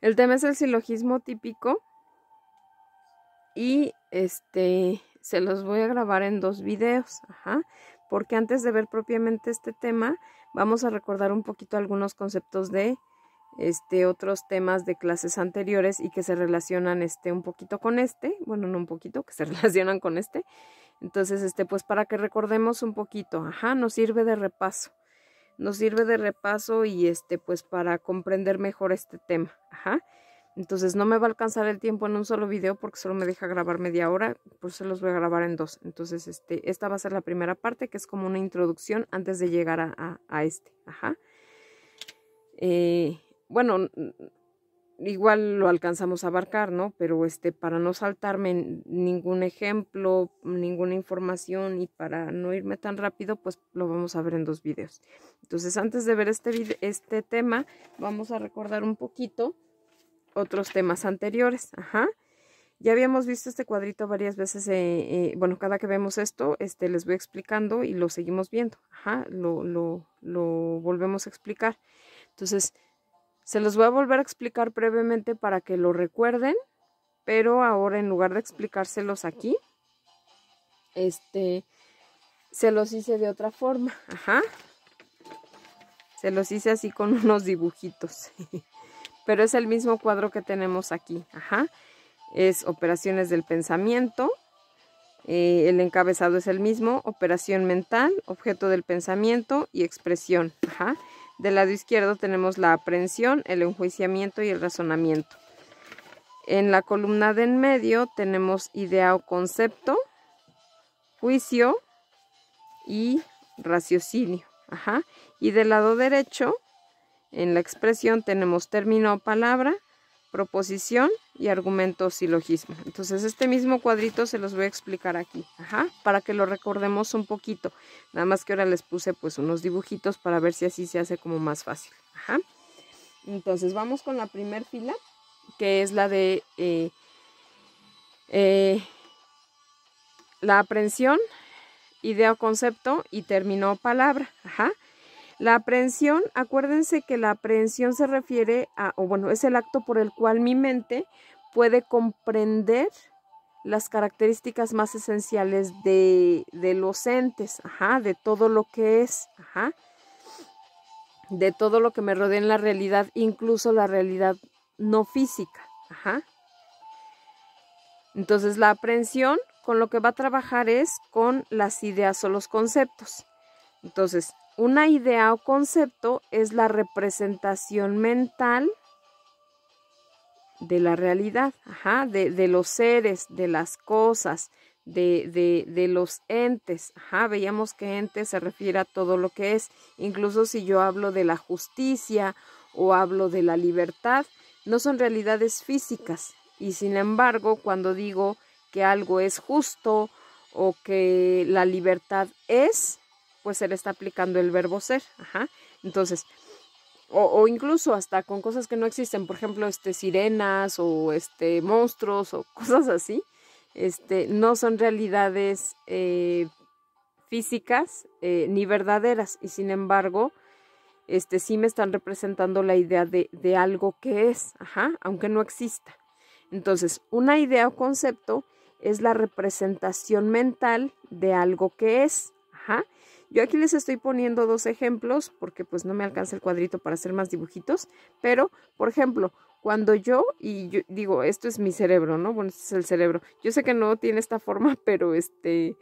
El tema es el silogismo típico y se los voy a grabar en 2 videos, porque antes de ver propiamente este tema, vamos a recordar un poquito algunos conceptos de otros temas de clases anteriores y que se relacionan un poquito con bueno, no un poquito, que se relacionan con Entonces, pues para que recordemos un poquito, nos sirve de repaso. Nos sirve de repaso y pues para comprender mejor este tema, Entonces no me va a alcanzar el tiempo en un solo video porque solo me deja grabar media hora, por eso los voy a grabar en 2. Entonces, esta va a ser la primera parte, que es como una introducción antes de llegar a bueno, igual lo alcanzamos a abarcar, ¿no? Pero para no saltarme ningún ejemplo, ninguna información y para no irme tan rápido, pues lo vamos a ver en 2 videos. Entonces, antes de ver este tema, vamos a recordar un poquito otros temas anteriores, Ya habíamos visto este cuadrito varias veces, bueno, cada que vemos esto, les voy explicando y lo seguimos viendo, lo volvemos a explicar. Entonces, se los voy a volver a explicar brevemente para que lo recuerden, pero ahora en lugar de explicárselos aquí, se los hice de otra forma, Se los hice así con unos dibujitos, pero es el mismo cuadro que tenemos aquí, Es operaciones del pensamiento, el encabezado es el mismo, operación mental, objeto del pensamiento y expresión, Del lado izquierdo tenemos la aprehensión, el enjuiciamiento y el razonamiento. En la columna de en medio tenemos idea o concepto, juicio y raciocinio. Y del lado derecho, en la expresión, tenemos término o palabra, proposición y argumento o silogismo. Entonces, este mismo cuadrito se los voy a explicar aquí, para que lo recordemos un poquito. Nada más que ahora les puse pues unos dibujitos para ver si así se hace como más fácil. Entonces, vamos con la primer fila, que es la de la aprehensión, idea o concepto y término o palabra. La aprehensión, acuérdense que la aprehensión se refiere a, o bueno, es el acto por el cual mi mente puede comprender las características más esenciales de los entes, de todo lo que es, de todo lo que me rodea en la realidad, incluso la realidad no física, Entonces, la aprehensión con lo que va a trabajar es con las ideas o los conceptos. Entonces, una idea o concepto es la representación mental de la realidad, de los seres, de las cosas, de los entes. Veíamos que ente se refiere a todo lo que es. Incluso si yo hablo de la justicia o hablo de la libertad, no son realidades físicas. Y sin embargo, cuando digo que algo es justo o que la libertad es, pues se le está aplicando el verbo ser. Entonces, o incluso hasta con cosas que no existen, por ejemplo, sirenas o monstruos o cosas así, no son realidades físicas ni verdaderas, y sin embargo, sí me están representando la idea de algo que es, aunque no exista. Entonces, una idea o concepto es la representación mental de algo que es, Yo aquí les estoy poniendo 2 ejemplos porque pues no me alcanza el cuadrito para hacer más dibujitos, pero, por ejemplo, cuando yo digo, esto es mi cerebro, ¿no? Bueno, este es el cerebro. Yo sé que no tiene esta forma, pero se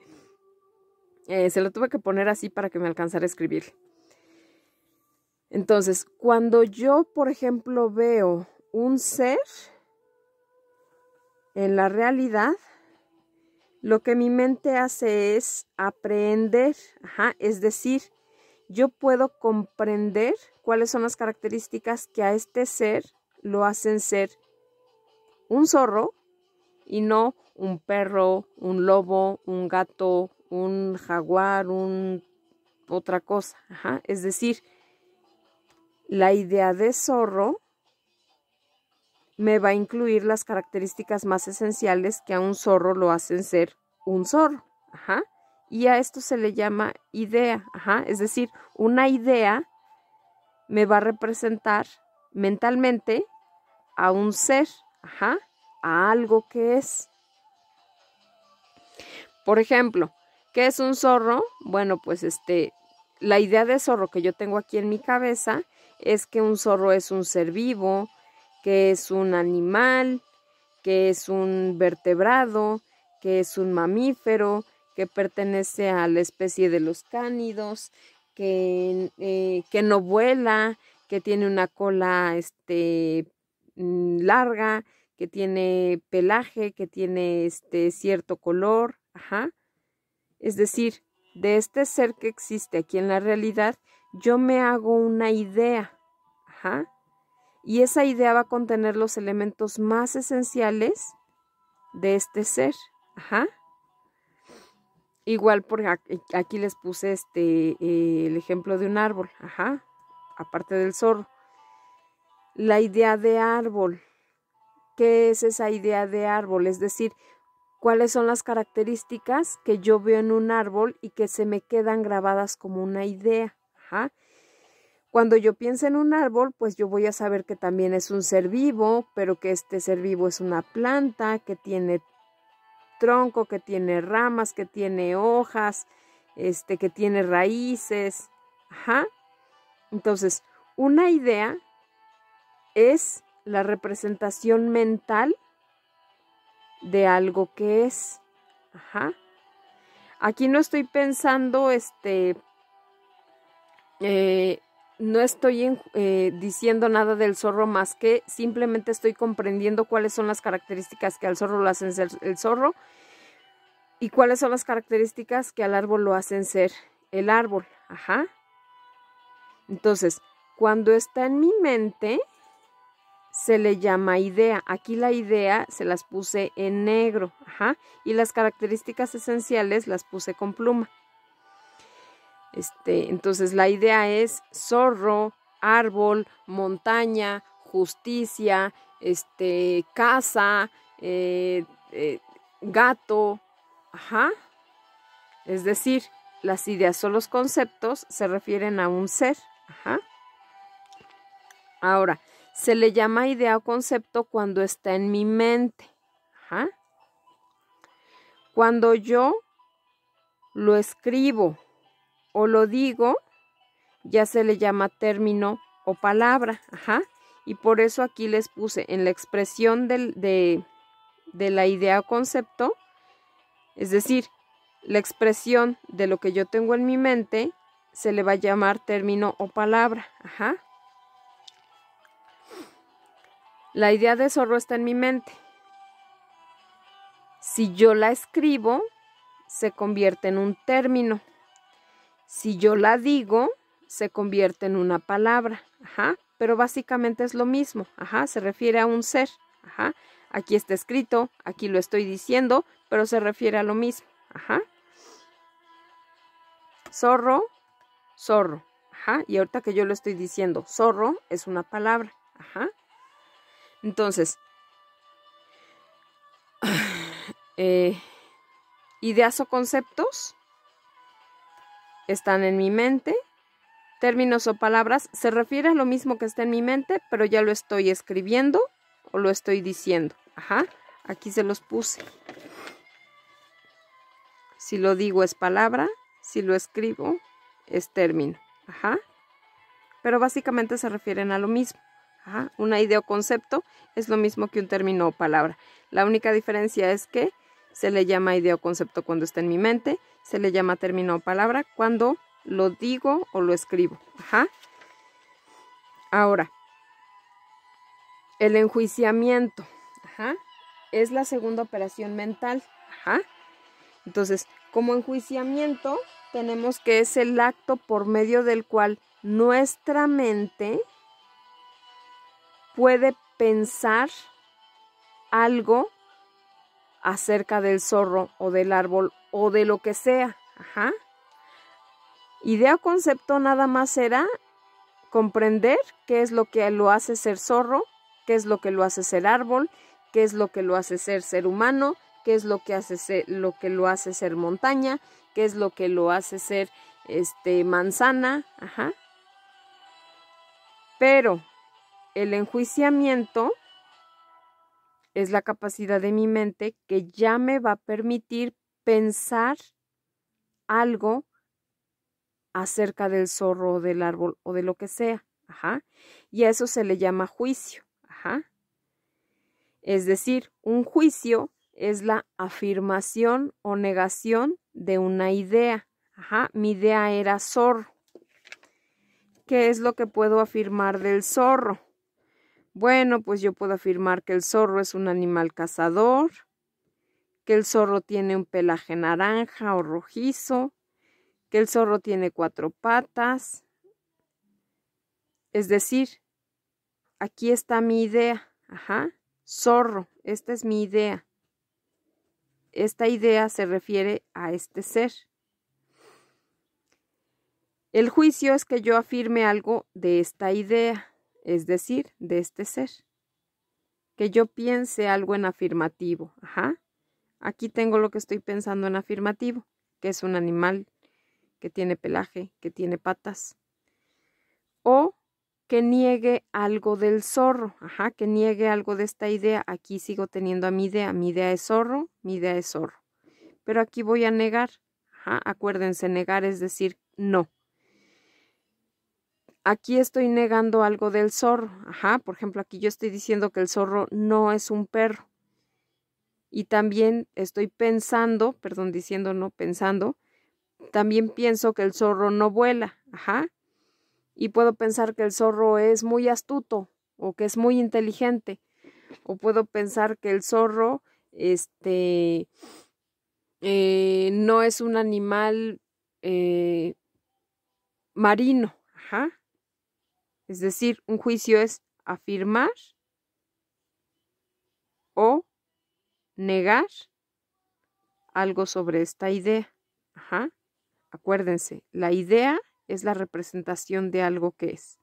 lo tuve que poner así para que me alcanzara a escribir. Entonces, cuando yo, por ejemplo, veo un ser en la realidad, lo que mi mente hace es aprehender, es decir, yo puedo comprender cuáles son las características que a este ser lo hacen ser un zorro y no un perro, un lobo, un gato, un jaguar, otra cosa. Es decir, la idea de zorro me va a incluir las características más esenciales que a un zorro lo hacen ser un zorro. Y a esto se le llama idea. Es decir, una idea me va a representar mentalmente a un ser, ajá, a algo que es. Por ejemplo, ¿qué es un zorro? Bueno, pues la idea de zorro que yo tengo aquí en mi cabeza es que un zorro es un ser vivo, que es un animal, que es un vertebrado, que es un mamífero, que pertenece a la especie de los cánidos, que no vuela, que tiene una cola larga, que tiene pelaje, que tiene cierto color, ajá. Es decir, de este ser que existe aquí en la realidad, yo me hago una idea, ajá. Y esa idea va a contener los elementos más esenciales de este ser, ajá. Igual por aquí les puse el ejemplo de un árbol, ajá, aparte del zorro. La idea de árbol. ¿Qué es esa idea de árbol? Es decir, ¿cuáles son las características que yo veo en un árbol y que se me quedan grabadas como una idea? Ajá. Cuando yo pienso en un árbol, pues yo voy a saber que también es un ser vivo, pero que este ser vivo es una planta, que tiene tronco, que tiene ramas, que tiene hojas, que tiene raíces. Ajá. Entonces, una idea es la representación mental de algo que es. Ajá. Aquí no estoy pensando, no estoy diciendo nada del zorro más que simplemente estoy comprendiendo cuáles son las características que al zorro lo hacen ser el zorro y cuáles son las características que al árbol lo hacen ser el árbol. Ajá. Entonces, cuando está en mi mente, se le llama idea. Aquí la idea se las puse en negro, ajá, y las características esenciales las puse con pluma. Entonces la idea es zorro, árbol, montaña, justicia, casa, gato, ajá. Es decir, las ideas o los conceptos se refieren a un ser, ajá. Ahora, se le llama idea o concepto cuando está en mi mente. Ajá. Cuando yo lo escribo o lo digo, ya se le llama término o palabra. Ajá. Y por eso aquí les puse en la expresión de la idea o concepto, es decir, la expresión de lo que yo tengo en mi mente, se le va a llamar término o palabra. Ajá. La idea de zorro está en mi mente. Si yo la escribo, se convierte en un término. Si yo la digo, se convierte en una palabra. Ajá. Pero básicamente es lo mismo. Ajá. Se refiere a un ser. Ajá. Aquí está escrito, aquí lo estoy diciendo, pero se refiere a lo mismo. Ajá. Zorro, zorro. Ajá. Y ahorita que yo lo estoy diciendo, zorro es una palabra. Ajá. Entonces, ideas o conceptos están en mi mente. Términos o palabras se refiere a lo mismo que está en mi mente, pero ya lo estoy escribiendo o lo estoy diciendo. Ajá. Aquí se los puse. Si lo digo es palabra, si lo escribo es término. Ajá. Pero básicamente se refieren a lo mismo. Ajá. Una idea o concepto es lo mismo que un término o palabra. La única diferencia es que se le llama idea o concepto cuando está en mi mente, se le llama término o palabra cuando lo digo o lo escribo. Ajá. Ahora, el enjuiciamiento. Ajá. Es la segunda operación mental. Ajá. Entonces, como enjuiciamiento, tenemos que es el acto por medio del cual nuestra mente puede pensar algo acerca del zorro o del árbol o de lo que sea. Ajá. Idea o concepto nada más será comprender qué es lo que lo hace ser zorro, qué es lo que lo hace ser árbol, qué es lo que lo hace ser humano, qué es lo que lo hace ser montaña, qué es lo que lo hace ser manzana. Ajá. Pero el enjuiciamiento es la capacidad de mi mente que ya me va a permitir pensar algo acerca del zorro o del árbol o de lo que sea. Ajá. Y a eso se le llama juicio. Ajá. Es decir, un juicio es la afirmación o negación de una idea. Ajá. Mi idea era zorro. ¿Qué es lo que puedo afirmar del zorro? Bueno, pues yo puedo afirmar que el zorro es un animal cazador, que el zorro tiene un pelaje naranja o rojizo, que el zorro tiene 4 patas. Es decir, aquí está mi idea. Ajá. Zorro, esta es mi idea. Esta idea se refiere a este ser. El juicio es que yo afirme algo de esta idea, es decir, de este ser. Que yo piense algo en afirmativo. Ajá. Aquí tengo lo que estoy pensando en afirmativo, que es un animal que tiene pelaje, que tiene patas. O que niegue algo del zorro. Ajá, que niegue algo de esta idea. Aquí sigo teniendo a mi idea. Mi idea es zorro, mi idea es zorro. Pero aquí voy a negar. Ajá, acuérdense, negar es decir no. Aquí estoy negando algo del zorro. Ajá, por ejemplo, aquí yo estoy diciendo que el zorro no es un perro. Y también estoy pensando, perdón, diciendo no, pensando, también pienso que el zorro no vuela. Ajá. Y puedo pensar que el zorro es muy astuto o que es muy inteligente. O puedo pensar que el zorro no es un animal marino. Ajá. Es decir, un juicio es afirmar o negar algo sobre esta idea. Ajá. Acuérdense, la idea es la representación de algo que es.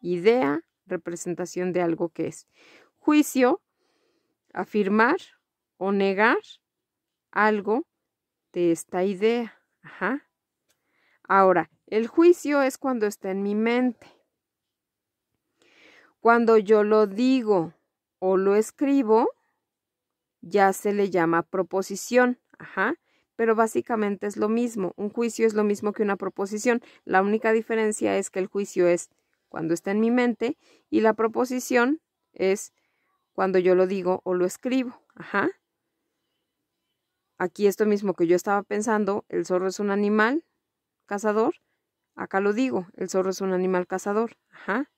Idea, representación de algo que es. Juicio, afirmar o negar algo de esta idea. Ajá. Ahora, el juicio es cuando está en mi mente. Cuando yo lo digo o lo escribo, ya se le llama proposición. Ajá. Pero básicamente es lo mismo. Un juicio es lo mismo que una proposición. La única diferencia es que el juicio es cuando está en mi mente y la proposición es cuando yo lo digo o lo escribo. Ajá. Aquí esto mismo que yo estaba pensando, el zorro es un animal cazador. Acá lo digo, el zorro es un animal cazador. Ajá.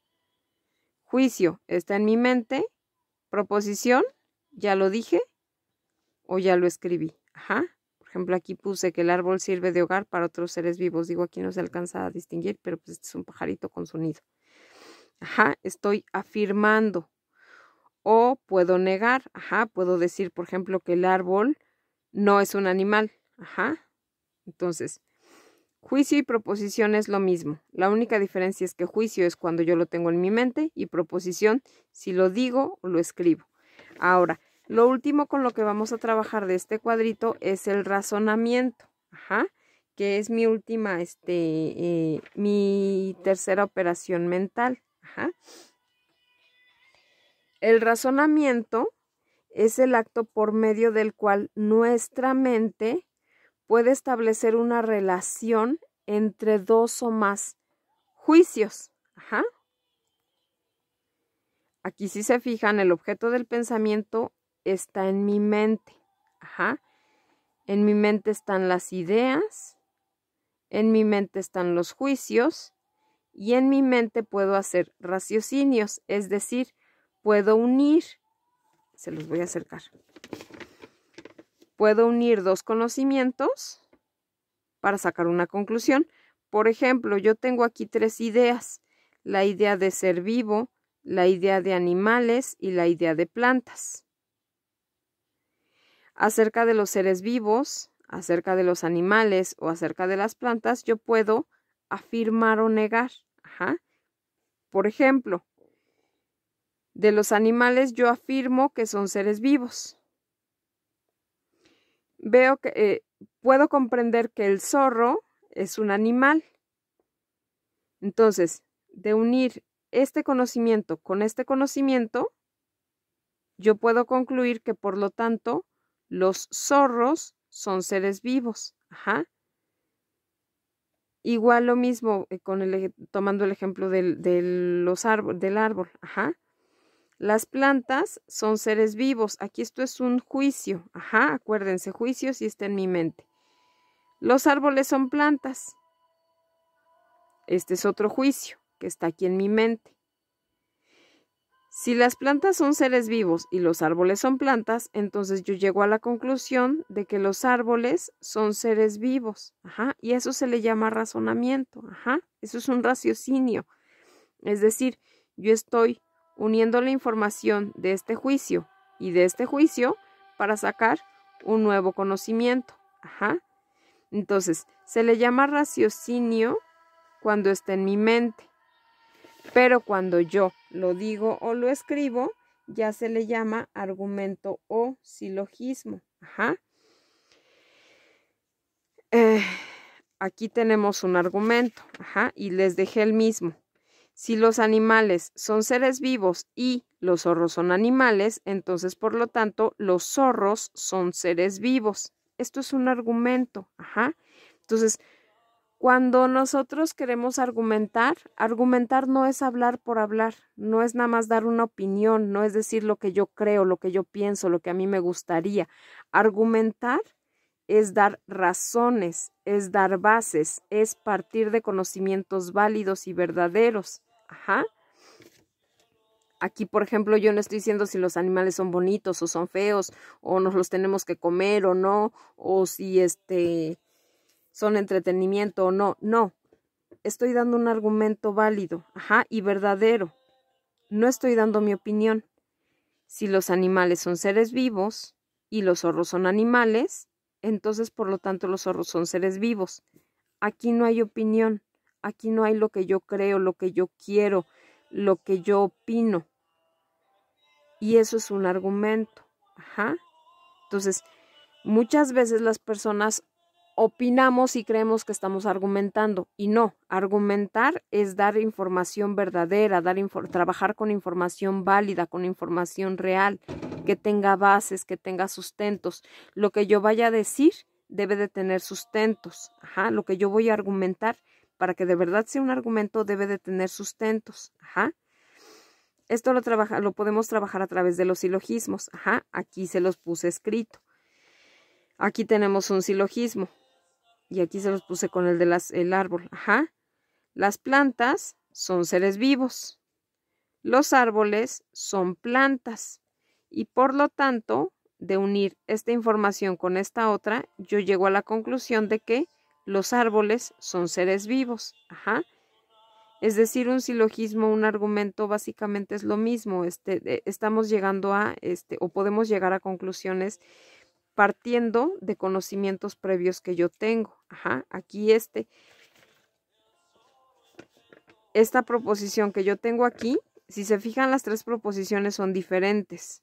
Juicio está en mi mente. Proposición, ya lo dije o ya lo escribí. Ajá. Por ejemplo, aquí puse que el árbol sirve de hogar para otros seres vivos. Digo, aquí no se alcanza a distinguir, pero pues este es un pajarito con su nido. Ajá, estoy afirmando. O puedo negar. Ajá, puedo decir, por ejemplo, que el árbol no es un animal. Ajá. Entonces, juicio y proposición es lo mismo. La única diferencia es que juicio es cuando yo lo tengo en mi mente y proposición si lo digo o lo escribo. Ahora, lo último con lo que vamos a trabajar de este cuadrito es el razonamiento. Ajá. Que es mi última, mi tercera operación mental. Ajá. El razonamiento es el acto por medio del cual nuestra mente puede establecer una relación entre dos o más juicios. Ajá. Aquí si se fijan, el objeto del pensamiento está en mi mente. Ajá. En mi mente están las ideas, en mi mente están los juicios y en mi mente puedo hacer raciocinios, es decir, puedo unir, se los voy a acercar. Puedo unir dos conocimientos para sacar una conclusión. Por ejemplo, yo tengo aquí 3 ideas. La idea de ser vivo, la idea de animales y la idea de plantas. Acerca de los seres vivos, acerca de los animales o acerca de las plantas, yo puedo afirmar o negar. Ajá. Por ejemplo, de los animales yo afirmo que son seres vivos. Veo que puedo comprender que el zorro es un animal. Entonces, de unir este conocimiento con este conocimiento, yo puedo concluir que por lo tanto los zorros son seres vivos. Ajá. Igual lo mismo tomando el ejemplo del árbol. Ajá. Las plantas son seres vivos. Aquí esto es un juicio. Ajá, acuérdense, juicio si está en mi mente. Los árboles son plantas. Este es otro juicio que está aquí en mi mente. Si las plantas son seres vivos y los árboles son plantas, entonces yo llego a la conclusión de que los árboles son seres vivos. Ajá, y eso se le llama razonamiento. Ajá, eso es un raciocinio. Es decir, yo estoy uniendo la información de este juicio y de este juicio para sacar un nuevo conocimiento. Ajá. Entonces, se le llama raciocinio cuando está en mi mente. Pero cuando yo lo digo o lo escribo, ya se le llama argumento o silogismo. Ajá. Aquí tenemos un argumento. Ajá. Y les dejé el mismo. Si los animales son seres vivos y los zorros son animales, entonces por lo tanto los zorros son seres vivos. Esto es un argumento. Ajá. Entonces, cuando nosotros queremos argumentar, argumentar no es hablar por hablar, no es nada más dar una opinión, no es decir lo que yo creo, lo que yo pienso, lo que a mí me gustaría. Argumentar es dar razones, es dar bases, es partir de conocimientos válidos y verdaderos. Ajá. Aquí, por ejemplo, yo no estoy diciendo si los animales son bonitos o son feos, o nos los tenemos que comer o no, o si son entretenimiento o no. No, estoy dando un argumento válido, ajá, y verdadero. No estoy dando mi opinión. Si los animales son seres vivos y los zorros son animales, entonces por lo tanto los zorros son seres vivos. Aquí no hay opinión, aquí no hay lo que yo creo, lo que yo quiero, lo que yo opino. Y eso es un argumento. Ajá. Entonces, muchas veces las personas opinamos y creemos que estamos argumentando. Y no, argumentar es dar información verdadera, trabajar con información válida, con información real, que tenga bases, que tenga sustentos. Lo que yo vaya a decir debe de tener sustentos. Ajá. Lo que yo voy a argumentar, para que de verdad sea un argumento, debe de tener sustentos. Ajá. Esto lo podemos trabajar a través de los silogismos. Ajá, aquí se los puse escrito. Aquí tenemos un silogismo. Y aquí se los puse con el árbol. Ajá. Las plantas son seres vivos. Los árboles son plantas. Y por lo tanto, de unir esta información con esta otra, yo llego a la conclusión de que los árboles son seres vivos. Ajá. Es decir, un silogismo, un argumento, básicamente es lo mismo. Estamos llegando o podemos llegar a conclusiones partiendo de conocimientos previos que yo tengo. Ajá, aquí esta proposición que yo tengo aquí, si se fijan, las tres proposiciones son diferentes.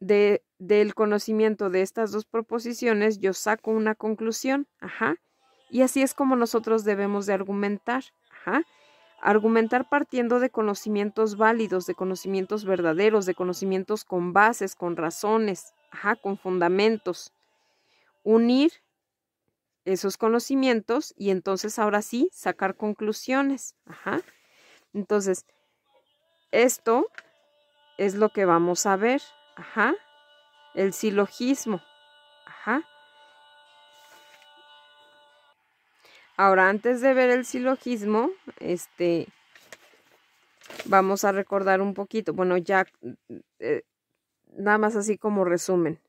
Del conocimiento de estas dos proposiciones, yo saco una conclusión. Ajá. Y así es como nosotros debemos de argumentar. Ajá. Argumentar partiendo de conocimientos válidos, de conocimientos verdaderos, de conocimientos con bases, con razones, ajá, con fundamentos. Unir esos conocimientos y entonces ahora sí sacar conclusiones. Ajá. Entonces, esto es lo que vamos a ver. Ajá. El silogismo. Ajá. Ahora, antes de ver el silogismo, vamos a recordar un poquito. Bueno, ya nada más así como resumen.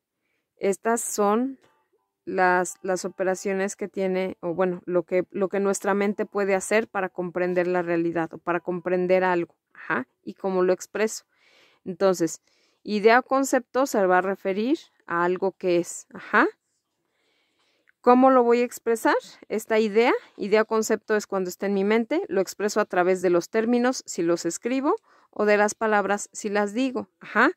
Estas son las operaciones que tiene, o bueno, lo que nuestra mente puede hacer para comprender la realidad o para comprender algo. Ajá. Y cómo lo expreso. Entonces, idea o concepto se va a referir a algo que es. Ajá. ¿Cómo lo voy a expresar? Esta idea o concepto es cuando está en mi mente, lo expreso a través de los términos si los escribo o de las palabras si las digo. Ajá.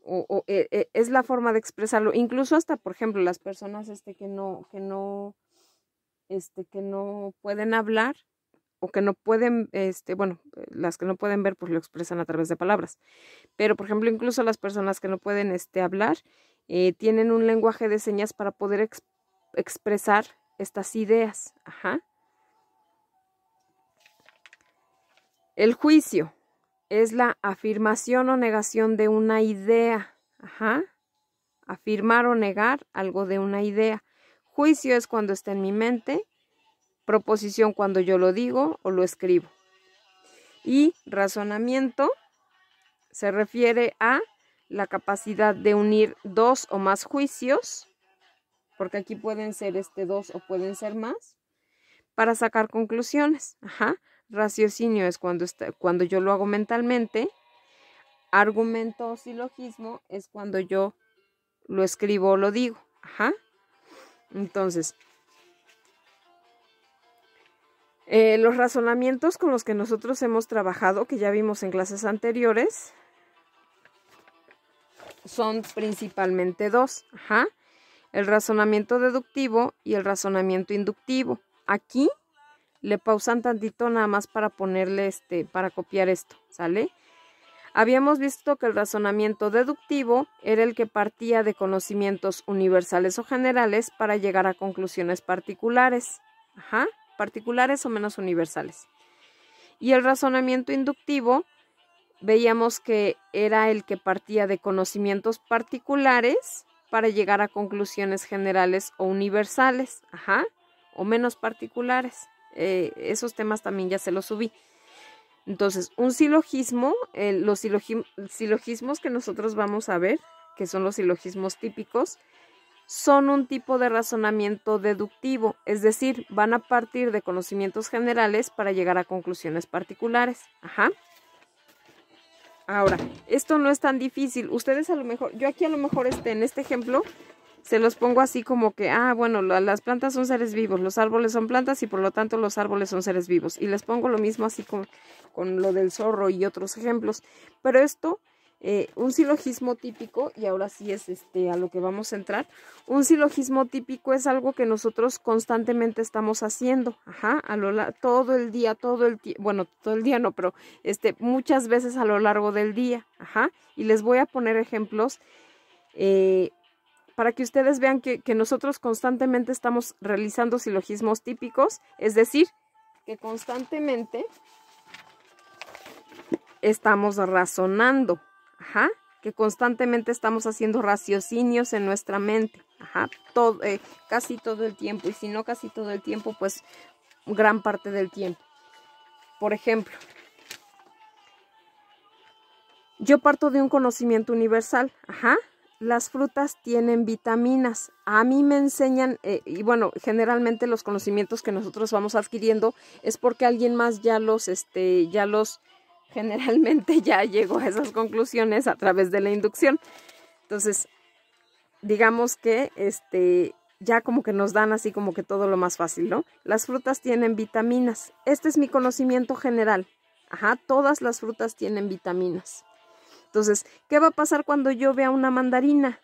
Es la forma de expresarlo. Incluso hasta, por ejemplo, las personas que no pueden hablar, o que no pueden, bueno, las que no pueden ver, pues lo expresan a través de palabras. Pero, por ejemplo, incluso las personas que no pueden hablar, tienen un lenguaje de señas para poder expresar estas ideas. Ajá. El juicio es la afirmación o negación de una idea. Ajá. Afirmar o negar algo de una idea. Juicio es cuando está en mi mente. Proposición cuando yo lo digo o lo escribo. Y razonamiento se refiere a la capacidad de unir dos o más juicios, porque aquí pueden ser dos o pueden ser más, para sacar conclusiones. Ajá. Raciocinio es cuando yo lo hago mentalmente. Argumento o silogismo es cuando yo lo escribo o lo digo. Ajá. Entonces, los razonamientos con los que nosotros hemos trabajado, que ya vimos en clases anteriores, son principalmente dos. Ajá. El razonamiento deductivo y el razonamiento inductivo. Aquí le pausan tantito nada más para ponerle para copiar esto, ¿sale? Habíamos visto que el razonamiento deductivo era el que partía de conocimientos universales o generales para llegar a conclusiones particulares. Ajá, particulares o menos universales. Y el razonamiento inductivo veíamos que era el que partía de conocimientos particulares para llegar a conclusiones generales o universales. Ajá, o menos particulares. Esos temas también ya se los subí. Entonces, un silogismo, los silogismos que nosotros vamos a ver, que son los silogismos típicos, son un tipo de razonamiento deductivo, es decir, van a partir de conocimientos generales para llegar a conclusiones particulares. Ajá. Ahora, esto no es tan difícil. Ustedes a lo mejor, yo aquí a lo mejor en este ejemplo se los pongo así como que, bueno, las plantas son seres vivos, los árboles son plantas y por lo tanto los árboles son seres vivos. Y les pongo lo mismo así con lo del zorro y otros ejemplos. Pero esto, un silogismo típico, y ahora sí es a lo que vamos a entrar, un silogismo típico es algo que nosotros constantemente estamos haciendo, ajá, todo el día, bueno, todo el día no, pero muchas veces a lo largo del día, ajá, y les voy a poner ejemplos, para que ustedes vean que nosotros constantemente estamos realizando silogismos típicos, es decir, que constantemente estamos razonando, ajá, que constantemente estamos haciendo raciocinios en nuestra mente, ajá, casi todo el tiempo, y si no casi todo el tiempo, pues gran parte del tiempo. Por ejemplo, yo parto de un conocimiento universal, ajá. Las frutas tienen vitaminas. A mí me enseñan, y bueno, generalmente los conocimientos que nosotros vamos adquiriendo es porque alguien más generalmente ya llegó a esas conclusiones a través de la inducción. Entonces, digamos que ya como que nos dan así como que todo lo más fácil, ¿no? Las frutas tienen vitaminas. Este es mi conocimiento general. Ajá, todas las frutas tienen vitaminas. Entonces, ¿qué va a pasar cuando yo vea una mandarina?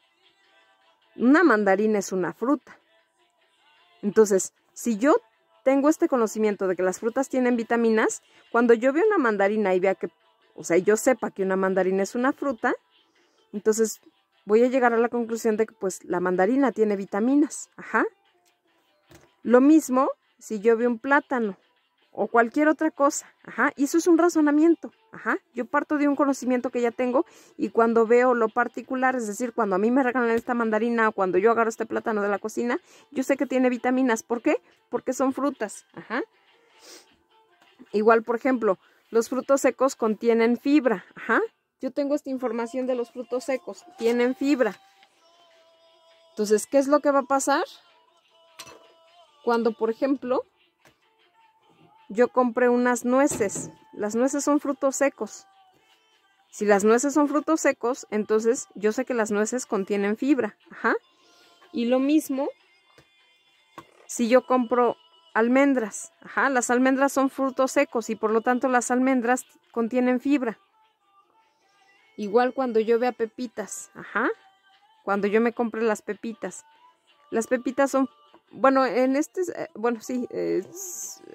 Una mandarina es una fruta. Entonces, si yo tengo este conocimiento de que las frutas tienen vitaminas, cuando yo vea una mandarina y vea que, o sea, yo sepa que una mandarina es una fruta, entonces voy a llegar a la conclusión de que pues la mandarina tiene vitaminas. Ajá. Lo mismo si yo veo un plátano o cualquier otra cosa, ajá, y eso es un razonamiento, ajá, yo parto de un conocimiento que ya tengo y cuando veo lo particular, es decir, cuando a mí me regalan esta mandarina o cuando yo agarro este plátano de la cocina, yo sé que tiene vitaminas, ¿por qué? Porque son frutas, ajá. Igual, por ejemplo, los frutos secos contienen fibra, ajá, yo tengo esta información de los frutos secos, tienen fibra. Entonces, ¿qué es lo que va a pasar? Cuando, por ejemplo, yo compré unas nueces. Las nueces son frutos secos. Si las nueces son frutos secos, entonces yo sé que las nueces contienen fibra. Ajá. Y lo mismo si yo compro almendras. Ajá. Las almendras son frutos secos y por lo tanto las almendras contienen fibra. Igual cuando yo vea pepitas. Ajá. Cuando yo me compre las pepitas. Las pepitas son bueno, en este, bueno, sí,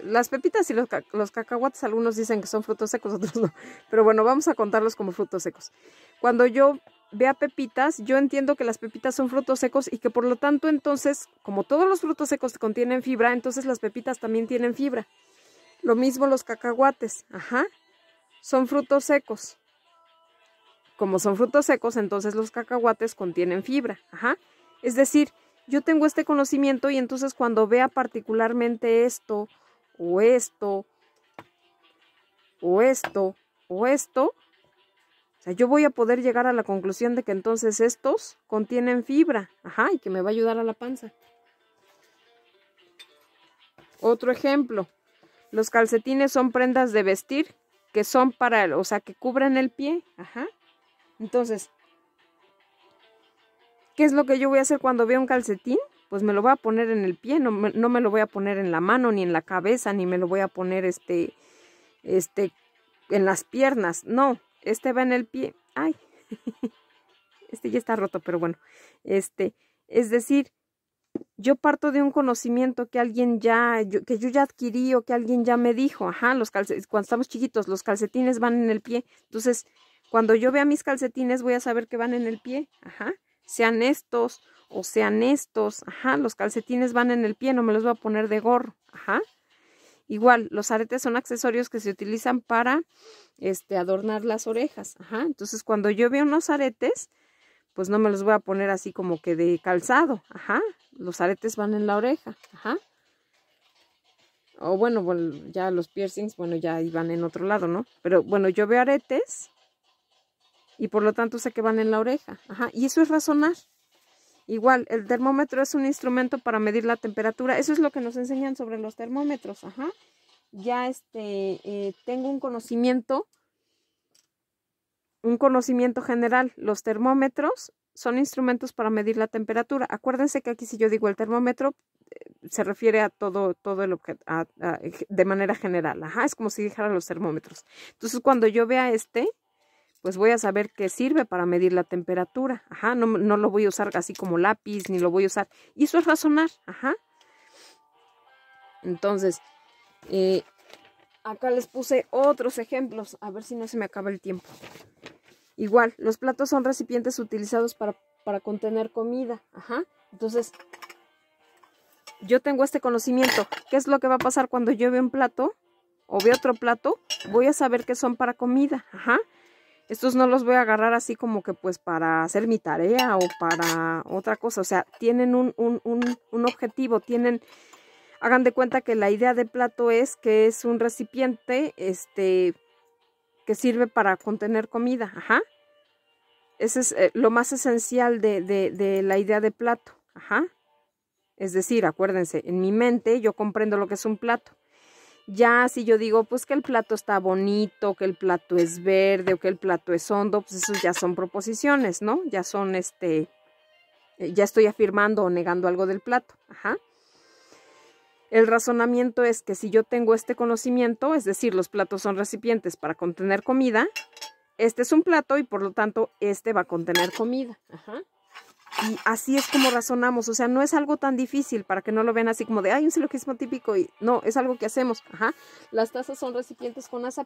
las pepitas y los cacahuates, algunos dicen que son frutos secos, otros no. Pero bueno, vamos a contarlos como frutos secos. Cuando yo vea pepitas, yo entiendo que las pepitas son frutos secos y que por lo tanto entonces, como todos los frutos secos contienen fibra, entonces las pepitas también tienen fibra. Lo mismo los cacahuates, ajá, son frutos secos. Como son frutos secos, entonces los cacahuates contienen fibra, ajá. Es decir, yo tengo este conocimiento y entonces cuando vea particularmente esto, o esto, o esto, o esto, o sea, yo voy a poder llegar a la conclusión de que entonces estos contienen fibra, ajá, y que me va a ayudar a la panza. Otro ejemplo, los calcetines son prendas de vestir que son para, o sea, que cubren el pie, ajá. Entonces, ¿qué es lo que yo voy a hacer cuando vea un calcetín? Pues me lo voy a poner en el pie, no me lo voy a poner en la mano, ni en la cabeza, ni me lo voy a poner en las piernas. No, este va en el pie. Ay, este ya está roto, pero bueno. Es decir, yo parto de un conocimiento que alguien que yo ya adquirí o que alguien ya me dijo. Ajá, cuando estamos chiquitos, los calcetines van en el pie. Entonces, cuando yo vea mis calcetines, voy a saber que van en el pie. Ajá, sean estos o sean estos. Ajá, los calcetines van en el pie, no me los voy a poner de gorro. Ajá. Igual, los aretes son accesorios que se utilizan para adornar las orejas. Ajá. Entonces, cuando yo veo unos aretes, pues no me los voy a poner así como que de calzado. Ajá. Los aretes van en la oreja. Ajá. O bueno, ya los piercings, bueno, ya iban en otro lado, ¿no? Pero bueno, yo veo aretes y por lo tanto sé que van en la oreja. Ajá. Y eso es razonar. Igual, el termómetro es un instrumento para medir la temperatura. Eso es lo que nos enseñan sobre los termómetros. Ajá. Ya tengo un conocimiento general. Los termómetros son instrumentos para medir la temperatura. Acuérdense que aquí si yo digo el termómetro, se refiere a todo el objeto, de manera general. Ajá. Es como si dijera los termómetros. Entonces, cuando yo vea pues voy a saber que sirve para medir la temperatura. Ajá, no lo voy a usar así como lápiz, ni lo voy a usar. Y eso es razonar. Ajá. Entonces, acá les puse otros ejemplos. A ver si no se me acaba el tiempo. Igual, los platos son recipientes utilizados para contener comida. Ajá. Entonces, yo tengo este conocimiento. ¿Qué es lo que va a pasar cuando yo veo un plato o veo otro plato? Voy a saber que son para comida. Ajá. Estos no los voy a agarrar así como que pues para hacer mi tarea o para otra cosa. O sea, tienen un objetivo, hagan de cuenta que la idea de plato es que es un recipiente que sirve para contener comida. Ajá. Ese es lo más esencial de la idea de plato. Ajá. Es decir, acuérdense, en mi mente yo comprendo lo que es un plato. Ya si yo digo, pues que el plato está bonito, que el plato es verde o que el plato es hondo, pues esos ya son proposiciones, ¿no? Ya son ya estoy afirmando o negando algo del plato. Ajá. El razonamiento es que si yo tengo este conocimiento, es decir, los platos son recipientes para contener comida, este es un plato y por lo tanto este va a contener comida. Ajá. Y así es como razonamos, o sea, no es algo tan difícil para que no lo vean así como de, ay, un silogismo típico, y no, es algo que hacemos. Ajá. Las tazas son recipientes con asa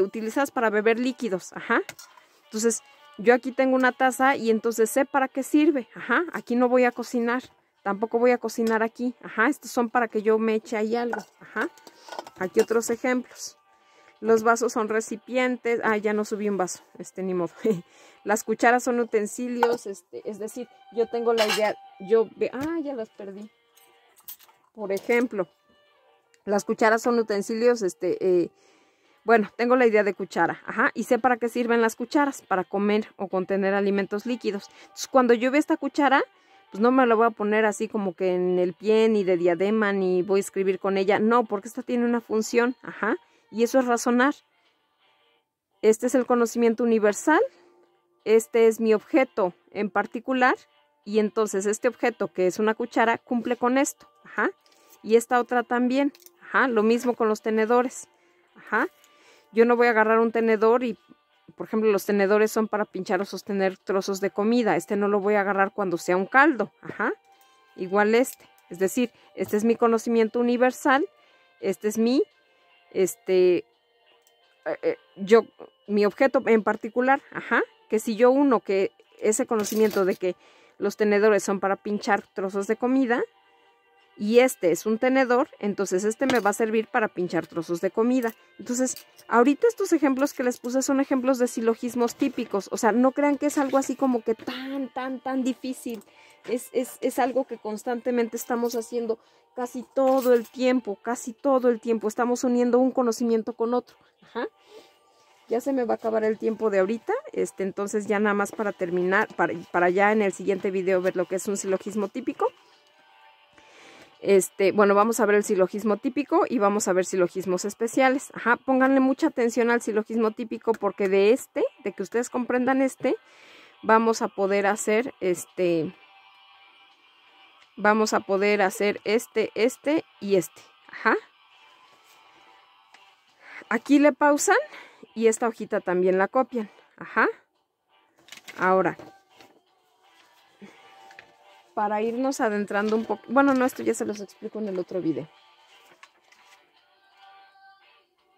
utilizadas para beber líquidos. Ajá. Entonces, yo aquí tengo una taza y entonces sé para qué sirve. Ajá. Aquí no voy a cocinar, tampoco voy a cocinar aquí. Ajá. Estos son para que yo me eche ahí algo. Ajá. Aquí otros ejemplos. Los vasos son recipientes. Ah, ya no subí un vaso. Ni modo. Las cucharas son utensilios. Es decir, yo tengo la idea. Ya las perdí. Por ejemplo, las cucharas son utensilios. Bueno, tengo la idea de cuchara. Ajá. Y sé para qué sirven las cucharas. Para comer o contener alimentos líquidos. Entonces, cuando yo vea esta cuchara, pues no me la voy a poner así como que en el pie, ni de diadema, ni voy a escribir con ella. No, porque esta tiene una función. Ajá. Y eso es razonar. Este es el conocimiento universal. Este es mi objeto en particular. Y entonces este objeto, que es una cuchara, cumple con esto. Ajá. Y esta otra también. Ajá. Lo mismo con los tenedores. Ajá. Yo no voy a agarrar un tenedor y, por ejemplo, los tenedores son para pinchar o sostener trozos de comida. No lo voy a agarrar cuando sea un caldo. Ajá. Igual Es decir, este es mi conocimiento universal, este es mi, mi objeto en particular, ajá, que si yo uno que ese conocimiento de que los tenedores son para pinchar trozos de comida, y este es un tenedor, entonces este me va a servir para pinchar trozos de comida. Entonces, ahorita estos ejemplos que les puse son ejemplos de silogismos típicos. O sea, no crean que es algo así como que tan difícil. Es algo que constantemente estamos haciendo casi todo el tiempo, Estamos uniendo un conocimiento con otro. Ajá. Ya se me va a acabar el tiempo de ahorita. Entonces ya nada más para terminar, para ya en el siguiente video ver lo que es un silogismo típico. Bueno, vamos a ver el silogismo típico y vamos a ver silogismos especiales. Ajá, pónganle mucha atención al silogismo típico porque de que ustedes comprendan vamos a poder hacer vamos a poder hacer este y este. Ajá. Aquí le pausan y esta hojita también la copian. Ajá. Ahora, para irnos adentrando un poco, bueno, no, esto ya se los explico en el otro video.